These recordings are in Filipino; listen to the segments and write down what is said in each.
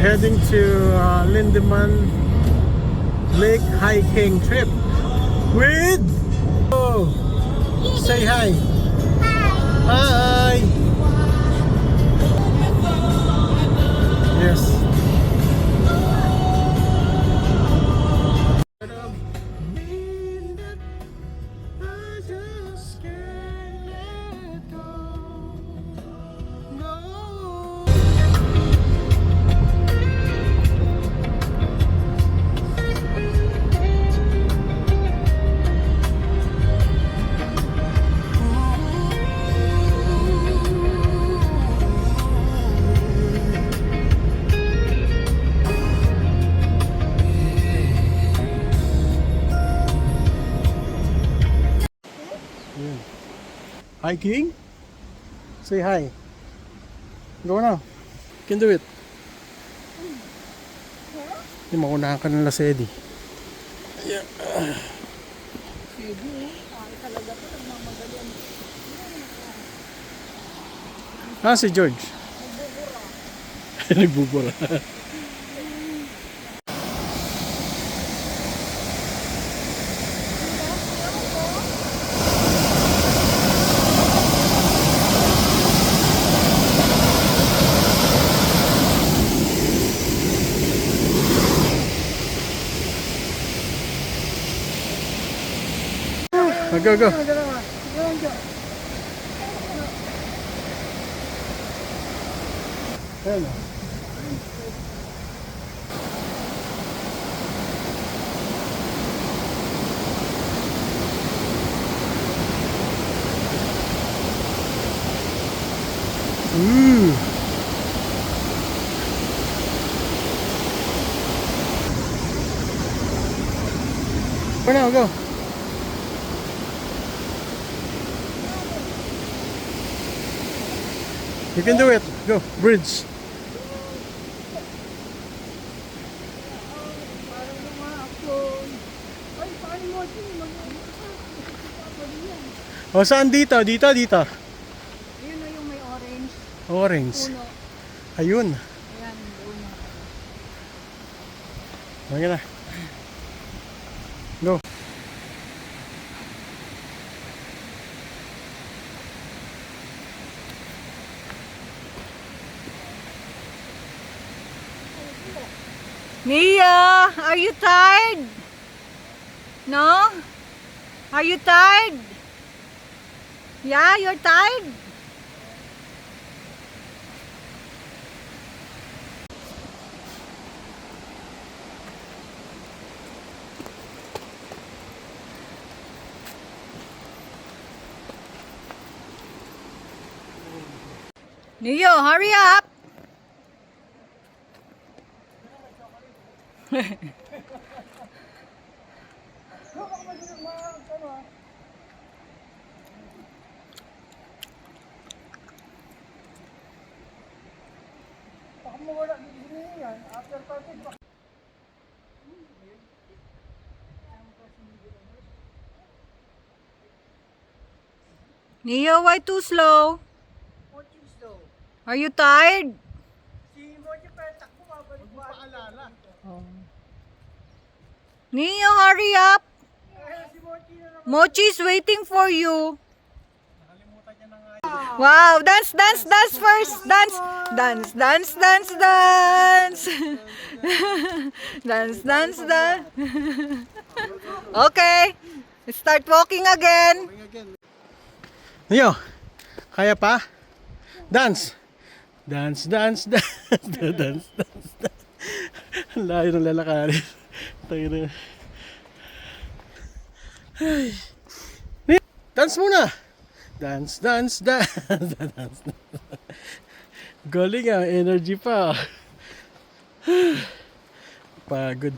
heading to Lindeman Lake hiking trip with say hi. Hi. Yes. Hiking? Say hi. Go now. You can do it. Hindi makunahan ka ng Lasedi. Yeah. Si George. Nagbubura. Go, go. Ayan. Go now, go. You can do it. Go, bridge. O, saan dito? Dito, dito. Ayun na yung may orange. Orange. Puno. Ayun. Ayan, doon na. Okay na. Go. Mia, are you tired? No? Are you tired? Yeah, you're tired? Neo, hurry up! Neo, why too slow? Are you tired? Oh. Neo, hurry up! Mochi is waiting for you. Wow, dance, dance, dance first. Dance, dance, dance, dance, dance. Dance, dance, dance. Okay, start walking again. Neo, kaya pa? Dance. Dance, dance, dance. Dance, dance, dance. Ang layo ng lalakarin. Tayo na. Ay. Neo, dance muna. Dance, dance, dance. Dance, dance. Galing ah, energy pa. Pagod.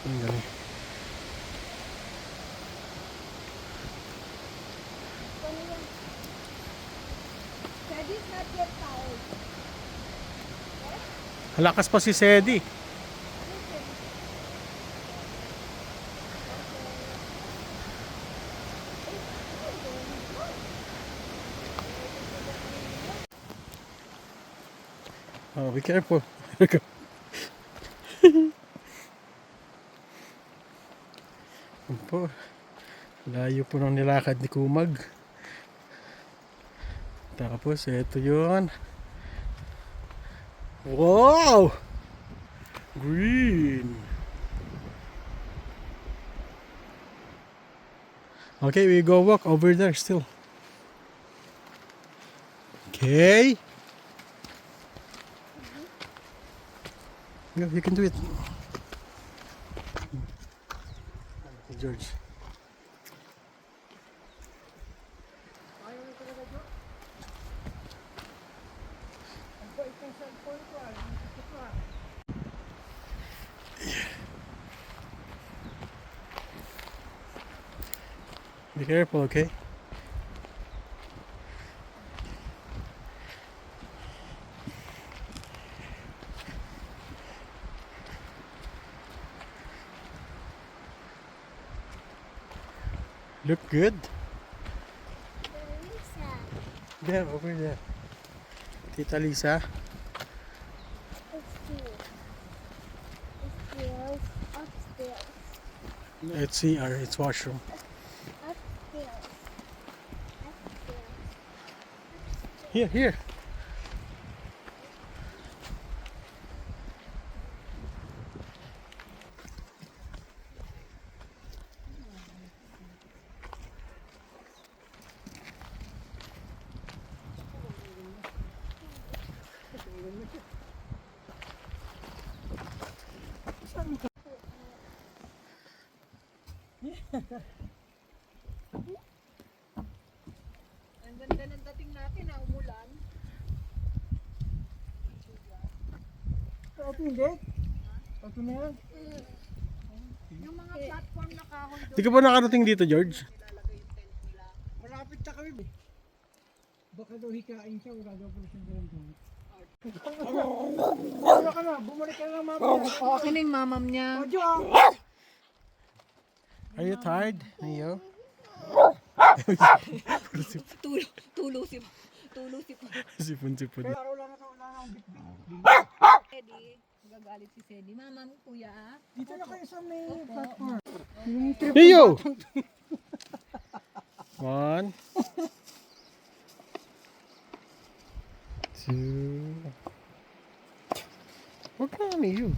Ang galing. Daddy's not yet tired. Lakas pa si Sedi. Oh, be careful. Yan po. Layo po ng nilakad ni Kumag. Tapos, ito yun. Wow! Green! Okay, we go walk over there still. Okay. Go, you can do it. George. Be careful, okay? Look good. There, over there. Tita Lisa. Upstairs, upstairs, It's CR, it's washroom. upstairs, upstairs. Here, here. Ang ganda ng dating natin na umulan. Ito hindi. Ito na yan. Yung mga platform na kahoy doon. Di ka ba nakarating dito, George? Malapit na kami. Baka daw hikain siya, wala daw po siyang ganun doon. Wala ka na, bumalik ka na mama. O, akin na yung mamam niya. O, Diyo. Are you tired, Neo? Sipon-sipon. Araw lang ako, wala na akong bitbit. Sedi, gagalit si Sedi. Mamam, kuya. Dito na kayo sa may Opo. platform. Neo! One. Two. Huwag na, Neo.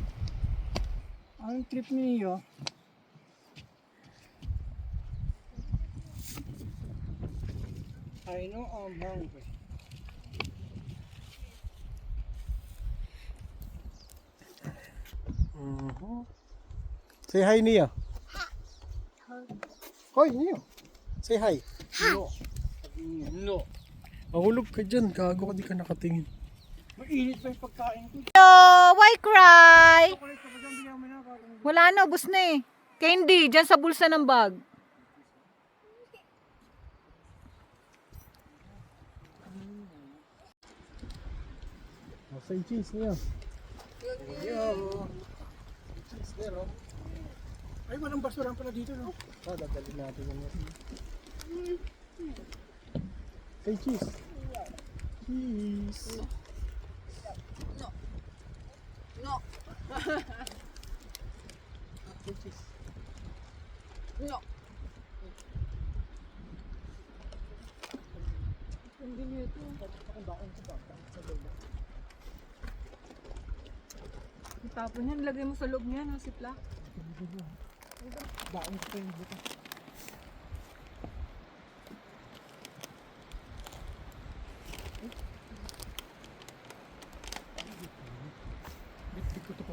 Ang trip niyo. I know I'm hungry. Say hi, Neo. Hoy, Neo. Say hi. No. Mahulog ka dyan. Gago ka, di ka nakatingin. Mainit pa yung pagkain ko. Hello, why cry? Chocolate ka ba dyan, bigyan mo na ako. Wala na, ubus na eh. Candy, dyan sa bulsa ng bag. Say cheese, Neo. Neo. Cheese there, oh. Ay, walang basura pala dito, no? Oh, dadalhin natin yung Say cheese. Cheese. No. Say cheese. No. Tapon yan, lagay mo sa loob niya, no, siplak. Daon ko yung buto.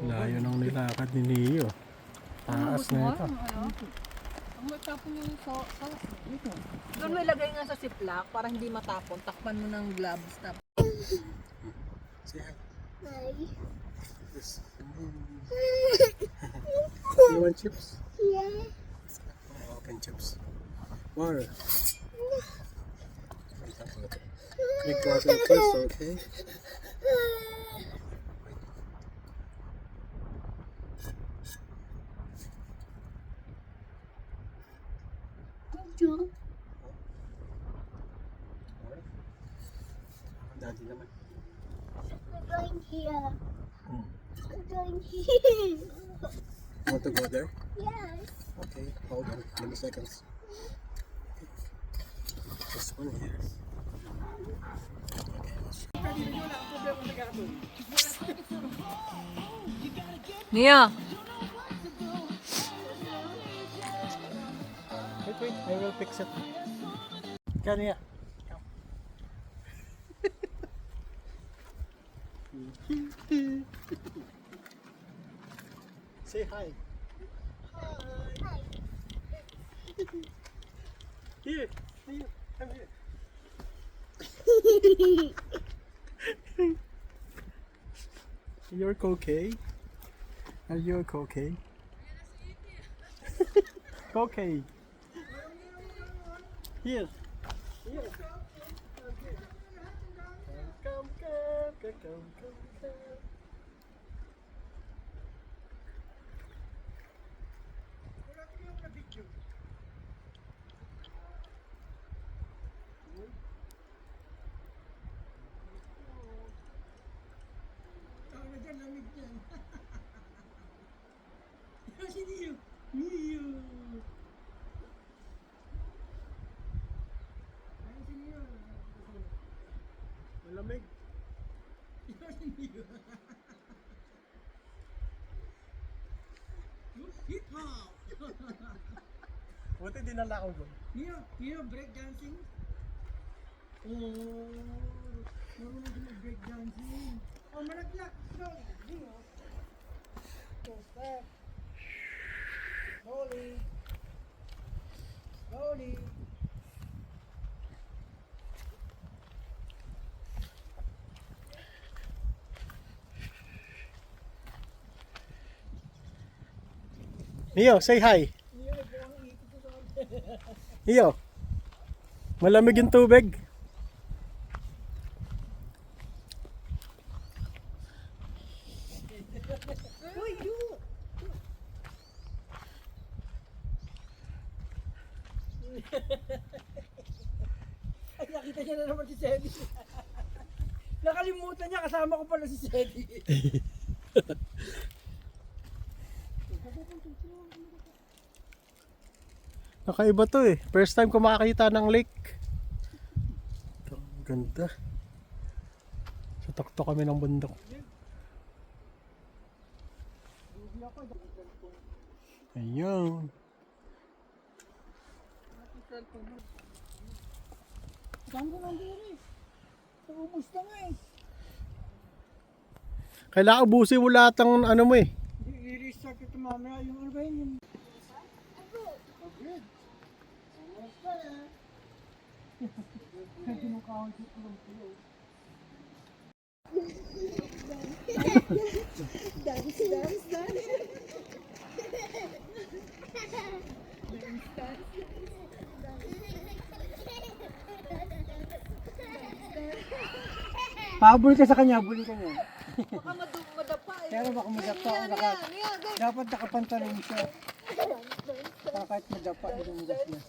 Layo ng nilakad ni Neo. Taas na ito. Ang matapon yung sauce. Doon mo ilagay nga sa siplak para hindi matapon. Takpan mo ng gloves. Say hi. Hi. Yes. You want chips? Yeah. Open chips. Water. Drink water first, okay? Jump. Daddy naman. We're going here. Hmm. We're going here. Want to go there? Yes. Okay, hold on. Give me seconds. This one here. Nia, Wait, I will fix it. Come here. Say hi. Hi. Here, here, come here. You're okay? Are you okay? Okay. Here. Here. Come. Tao na dyan, lamig dyan. Si Neo. Neo. Ayun si Neo. Malamig. Ayun si Neo. Hip hop. Buti dinala ko doon. Neo, break dancing. Oh, marunong ka mag-break dancing. Oh, malaglag. Slowly. Neo. Go step. Slowly. Slowly. Neo, say hi. Neo. Malamig yung tubig. Uy, you! Ay, nakita niya na naman si Sedi. Nakalimutan niya, kasama ko pala si Sedi. Nakaiba to eh. First time ko makakita ng lake. Ito, ang ganda. Sa tuktok kami ng bundok. Ayun. Saan ko nandun eh? Naubos na nga eh. Kailangan ubusin mo lahat ng ano mo eh. I-restart ito mamaya. Yung ano ba yun? Good. Almost na eh. Kinukahon siya tulong tulo. Pabul ka sa kanya, bully ka niya. baka madapa eh. Kaya baka madapa. Dapat nakapantalon siya. Para kahit madapa, ilumugas niya.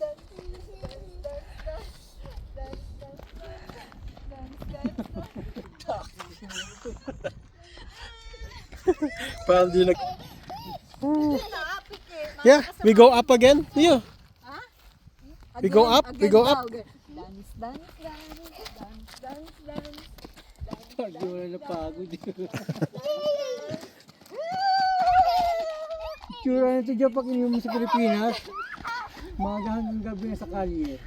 Parang di nag... Yeah, we go up again. Yeah. We go up, we go up. Dance, dance, dance, dance, dance, dance. Pag wala na pagod. Tsura nito dyan pag ininom mo sa Pilipinas. Mga hanggang gabi na sa kalye.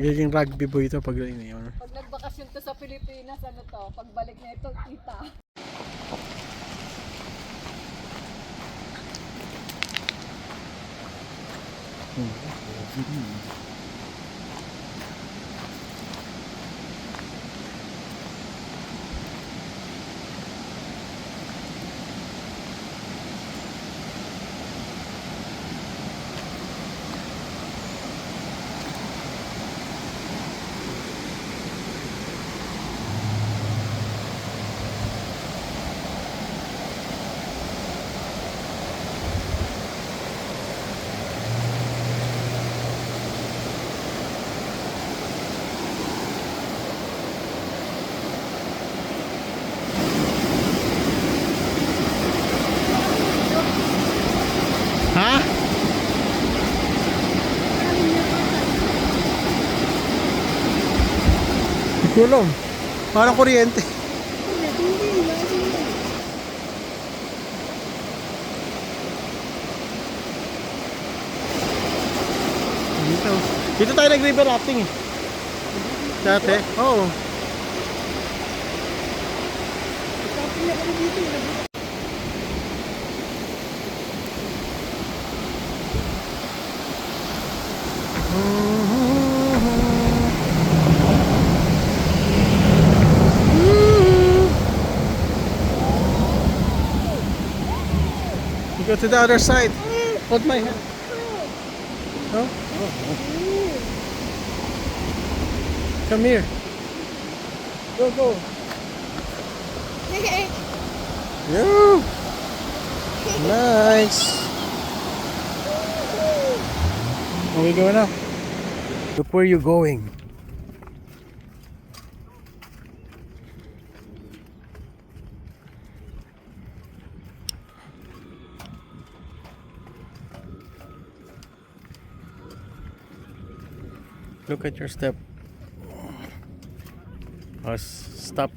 Nagiging rugby boy ito pag yun. Pag nagbakasyon to sa Pilipinas, ano to, pagbalik na ito, kita. Kulong. Parang kuryente. Dito. Dito tayo nag-river rafting eh. Dati? Oo. Go to the other side. Hold my hand. No? Come here. Go, go. Yeah. Nice. Where we going now? Look where you're going. Look at your step. Stop.